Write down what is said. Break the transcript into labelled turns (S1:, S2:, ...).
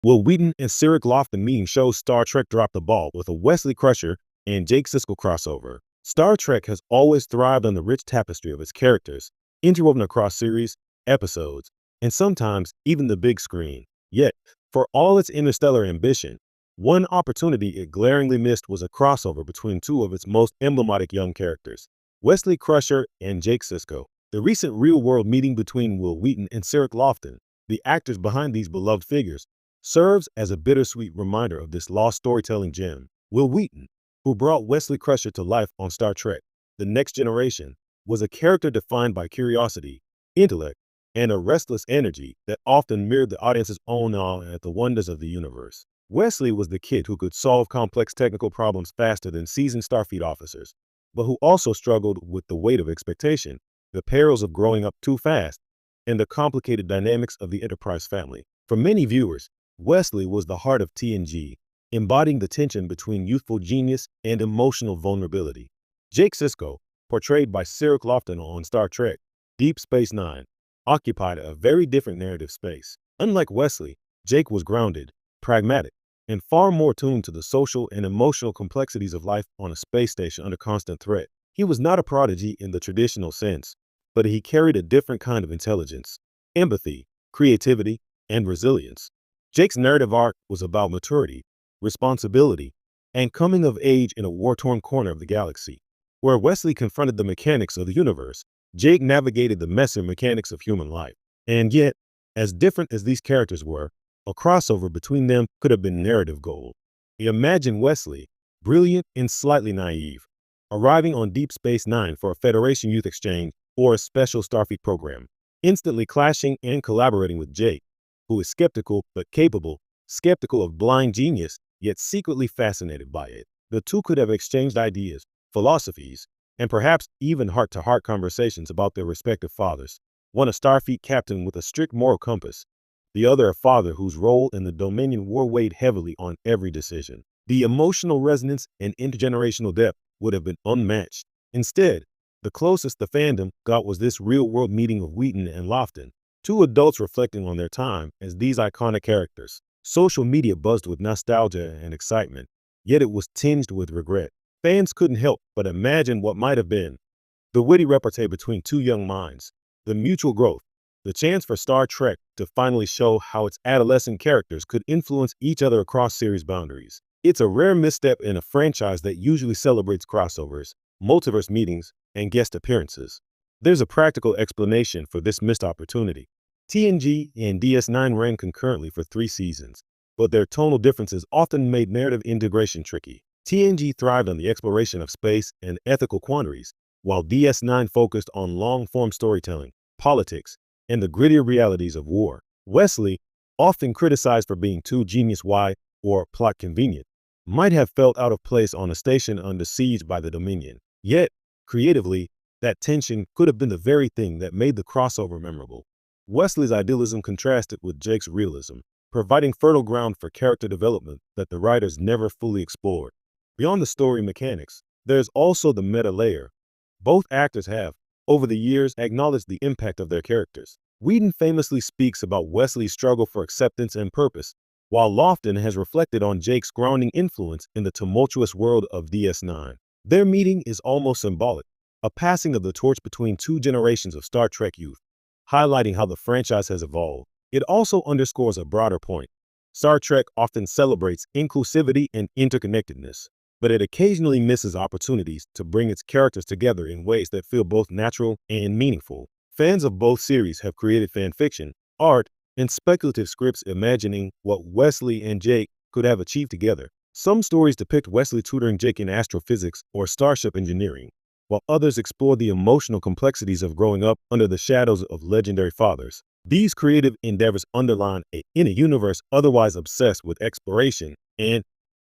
S1: Will Wheaton and Cirroc Lofton meeting shows Star Trek dropped the ball with a Wesley Crusher and Jake Siskell crossover. Star Trek has always thrived on the rich tapestry of its characters, interwoven across series, episodes, and sometimes even the big screen. Yet, for all its interstellar ambition, one opportunity it glaringly missed was a crossover between two of its most emblematic young characters, Wesley Crusher and Jake Siskell. The recent real-world meeting between Will Wheaton and Cirroc Lofton, the actors behind these beloved figures, serves as a bittersweet reminder of this lost storytelling gem. Will Wheaton, who brought Wesley Crusher to life on Star Trek: The Next Generation, was a character defined by curiosity, intellect, and a restless energy that often mirrored the audience's own awe at the wonders of the universe. Wesley was the kid who could solve complex technical problems faster than seasoned Starfleet officers, but who also struggled with the weight of expectation, the perils of growing up too fast, and the complicated dynamics of the Enterprise family. For many viewers, Wesley was the heart of TNG, embodying the tension between youthful genius and emotional vulnerability. Jake Siskell, portrayed by Cirroc Lofton on Star Trek: Deep Space Nine, occupied a very different narrative space. Unlike Wesley, Jake was grounded, pragmatic, and far more tuned to the social and emotional complexities of life on a space station under constant threat. He was not a prodigy in the traditional sense, but he carried a different kind of intelligence, empathy, creativity, and resilience. Jake's narrative arc was about maturity, responsibility, and coming of age in a war-torn corner of the galaxy. Where Wesley confronted the mechanics of the universe, Jake navigated the messy mechanics of human life. And yet, as different as these characters were, a crossover between them could have been narrative gold. Imagine Wesley, brilliant and slightly naive, arriving on Deep Space Nine for a Federation youth exchange or a special Starfleet program, instantly clashing and collaborating with Jake, who is skeptical but capable, skeptical of blind genius, yet secretly fascinated by it. The two could have exchanged ideas, philosophies, and perhaps even heart-to-heart conversations about their respective fathers. One a Starfleet captain with a strict moral compass, the other a father whose role in the Dominion War weighed heavily on every decision. The emotional resonance and intergenerational depth would have been unmatched. Instead, the closest the fandom got was this real-world meeting of Wheaton and Lofton, two adults reflecting on their time as these iconic characters. Social media buzzed with nostalgia and excitement, yet it was tinged with regret. Fans couldn't help but imagine what might have been. The witty repartee between two young minds, the mutual growth, the chance for Star Trek to finally show how its adolescent characters could influence each other across series boundaries. It's a rare misstep in a franchise that usually celebrates crossovers, multiverse meetings, and guest appearances. There's a practical explanation for this missed opportunity. TNG and DS9 ran concurrently for 3 seasons, but their tonal differences often made narrative integration tricky. TNG thrived on the exploration of space and ethical quandaries, while DS9 focused on long-form storytelling, politics, and the grittier realities of war. Wesley, often criticized for being too genius-wide or plot-convenient, might have felt out of place on a station under siege by the Dominion. Yet, creatively, that tension could have been the very thing that made the crossover memorable. Wesley's idealism contrasted with Jake's realism, providing fertile ground for character development that the writers never fully explored. Beyond the story mechanics, there's also the meta layer. Both actors have, over the years, acknowledged the impact of their characters. Wheaton famously speaks about Wesley's struggle for acceptance and purpose, while Lofton has reflected on Jake's grounding influence in the tumultuous world of DS9. Their meeting is almost symbolic, a passing of the torch between 2 generations of Star Trek youth, highlighting how the franchise has evolved. It also underscores a broader point. Star Trek often celebrates inclusivity and interconnectedness, but it occasionally misses opportunities to bring its characters together in ways that feel both natural and meaningful. Fans of both series have created fan fiction, art, and speculative scripts imagining what Wesley and Jake could have achieved together. Some stories depict Wesley tutoring Jake in astrophysics or starship engineering, while others explore the emotional complexities of growing up under the shadows of legendary fathers. These creative endeavors underline in a universe otherwise obsessed with exploration and